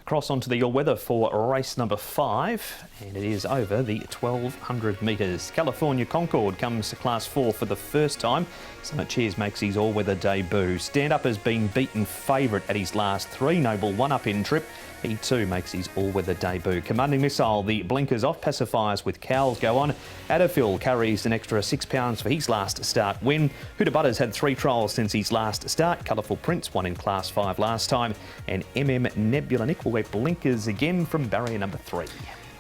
Across onto the all-weather for race number 5, and it is over the 1200 metres. California Concord comes to Class 4 for the first time. Summit Cheers makes his all-weather debut. Stand Up has been beaten favourite at his last 3. Noble one-up-in trip. He too makes his all-weather debut. Commanding Missile, the blinkers off, pacifiers with cowls go on. Adderfield carries an extra £6 for his last start win. Hooter Butters had 3 trials since his last start. Colourful Prince won in Class 5 last time. And Nebula Nick will wear blinkers again from barrier number 3.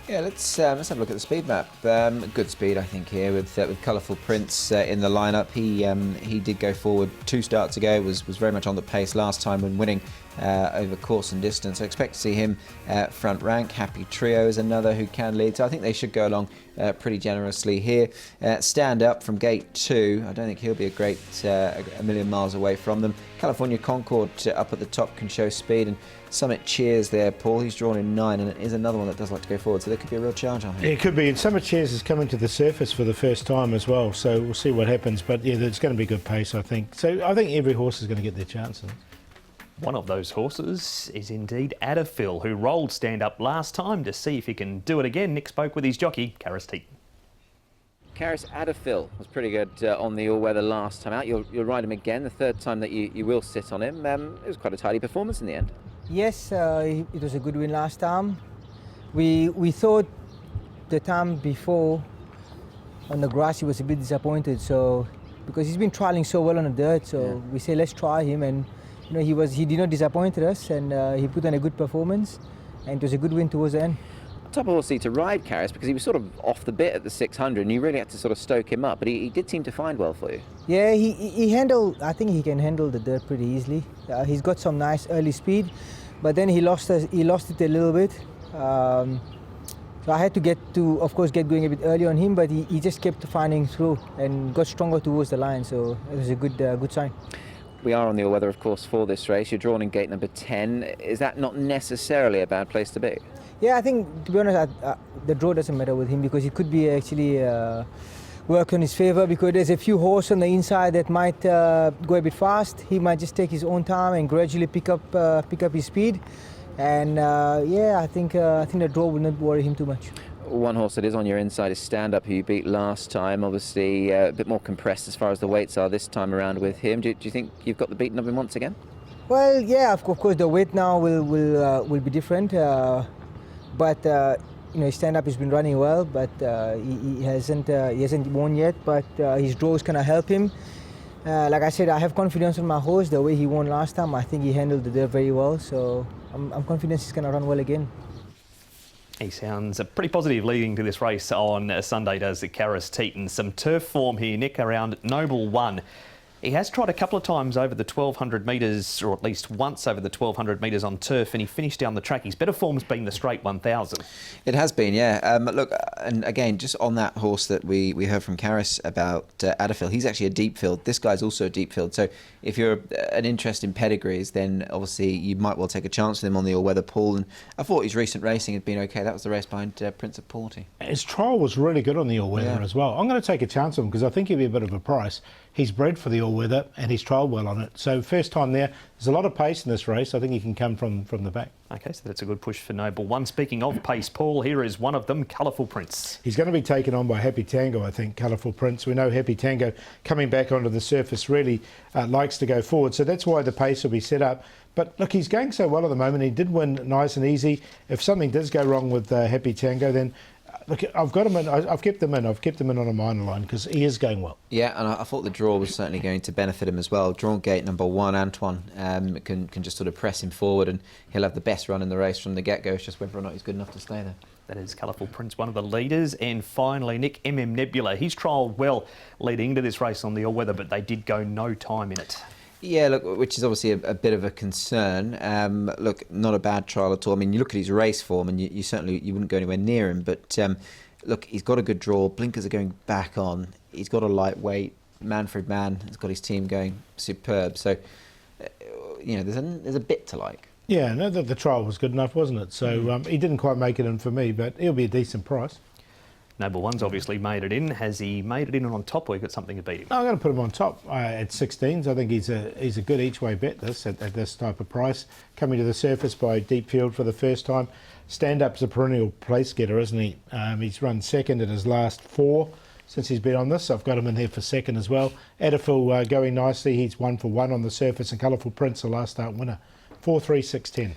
Yeah, let's have a look at the speed map. Good speed, I think, here with Colourful Prince in the lineup. He did go forward 2 starts ago. Was very much on the pace last time when winning over course and distance. I expect to see him front rank. Happy Trio is another who can lead, so I think they should go along pretty generously here. Stand Up from gate 2. I don't think he'll be a million miles away from them. California Concord up at the top can show speed, and Summit Cheers there, Paul. He's drawn in 9, and it is another one that does like to go forward, so there could be a real challenge on him. It could be, and Summit Cheers is coming to the surface for the first time as well, so we'll see what happens. But yeah, it's going to be good pace, I think. So I think every horse is going to get their chances. One of those horses is indeed Adderfield, who rolled Stand Up last time. To see if he can do it again, Nick spoke with his jockey, Sha Tin. Karis Adderfield was pretty good on the all-weather last time out. You'll ride him again, the third time that you will sit on him. It was quite a tidy performance in the end. Yes, it was a good win last time. We thought the time before on the grass he was a bit disappointed, so because he's been trialling so well on the dirt, so we say let's try him, and you know he did not disappoint us, and he put on a good performance, and it was a good win towards the end. Top horse to ride, Karis, because he was sort of off the bit at the 600 and you really had to sort of stoke him up, but he did seem to find well for you. Yeah, he handled, I think he can handle the dirt pretty easily. He's got some nice early speed, but then he lost it a little bit. So I had to get going a bit early on him, but he just kept finding through and got stronger towards the line, so it was a good sign. We are on the all-weather, of course, for this race. You're drawn in gate number 10. Is that not necessarily a bad place to be? Yeah, I think, to be honest, the draw doesn't matter with him, because it could be actually work on his favour, because there's a few horses on the inside that might go a bit fast. He might just take his own time and gradually pick up his speed. And yeah, I think the draw will not worry him too much. One horse that is on your inside is Stand Up, who you beat last time. Obviously a bit more compressed as far as the weights are this time around with him. Do you think you've got the beaten of him once again? Well, yeah, of course the weight now will be different. But you know, Stand Up has been running well, but he hasn't won yet. But his draw is gonna help him. Like I said, I have confidence in my horse. The way he won last time, I think he handled the dirt very well. So I'm confident he's gonna run well again. He sounds pretty positive leading to this race on Sunday, does Sha Tin. Some turf form here, Nick, around Noble 1. He has tried a couple of times over the 1200 metres, or at least once over the 1200 metres on turf, and he finished down the track. His better form's been the straight 1000. It has been, yeah. Look, and again, just on that horse that we heard from Karis about Adderfield, he's actually a deep field. This guy's also a deep field. So if you're an interest in pedigrees, then obviously you might well take a chance with him on the all-weather pool. And I thought his recent racing had been okay. That was the race behind Prince of Porty. His trial was really good on the all-weather as well. I'm going to take a chance on him because I think he'll be a bit of a price. He's bred for the all-weather and he's trialled well on it. So first time there. There's a lot of pace in this race. I think he can come from the back. OK, so that's a good push for Noble 1. Speaking of pace, Paul, here is one of them, Colourful Prince. He's going to be taken on by Happy Tango, I think, Colourful Prince. We know Happy Tango coming back onto the surface really likes to go forward. So that's why the pace will be set up. But look, he's going so well at the moment. He did win nice and easy. If something does go wrong with Happy Tango, then look, I've got him in. I've kept him in. I've kept him in on a minor line because he is going well. Yeah, and I thought the draw was certainly going to benefit him as well. Drawn gate number 1, Antoine can just sort of press him forward, and he'll have the best run in the race from the get-go. It's just whether or not he's good enough to stay there. That is Colourful Prince, one of the leaders. And finally, Nick, Nebula. He's trialled well leading into this race on the all-weather, but they did go no time in it. Yeah, look, which is obviously a bit of a concern. Look, not a bad trial at all. I mean, you look at his race form, and you certainly wouldn't go anywhere near him. But look, he's got a good draw. Blinkers are going back on. He's got a lightweight. Manfred Mann has got his team going superb. So, you know, there's a bit to like. Yeah, no, the trial was good enough, wasn't it? So he didn't quite make it in for me, but he'll be a decent price. Noble One's obviously made it in. Has he made it in on top, or you got something to beat him? I'm going to put him on top at 16s. I think he's a good each-way bet at this type of price. Coming to the surface by deep field for the first time. Stand-up's a perennial place getter, isn't he? He's run second in his last 4 since he's been on this. I've got him in here for second as well. Adafil going nicely. He's 1 for 1 on the surface, and Colourful Prince, the last start winner. 4, 3, 6, 10.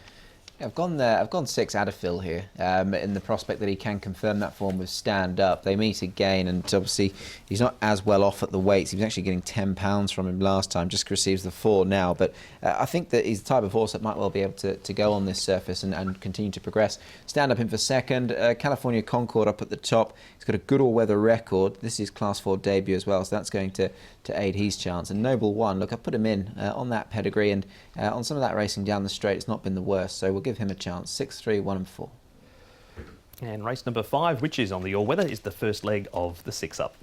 I've gone 6 Adafil here in the prospect that he can confirm that form with stand up. They meet again, and obviously he's not as well off at the weights. He was actually getting £10 from him last time, just receives the 4 now. But I think that he's the type of horse that might well be able to go on this surface and continue to progress. Stand up in for second. California Concord up at the top. He's got a good all-weather record. This is Class 4 debut as well, so that's going to aid his chance. And Noble One, look, I put him in on that pedigree, and on some of that racing down the straight, it's not been the worst. So we'll give him a chance. 6, 3, 1 and 4. And race number 5, which is on the all-weather, is the first leg of the 6 up.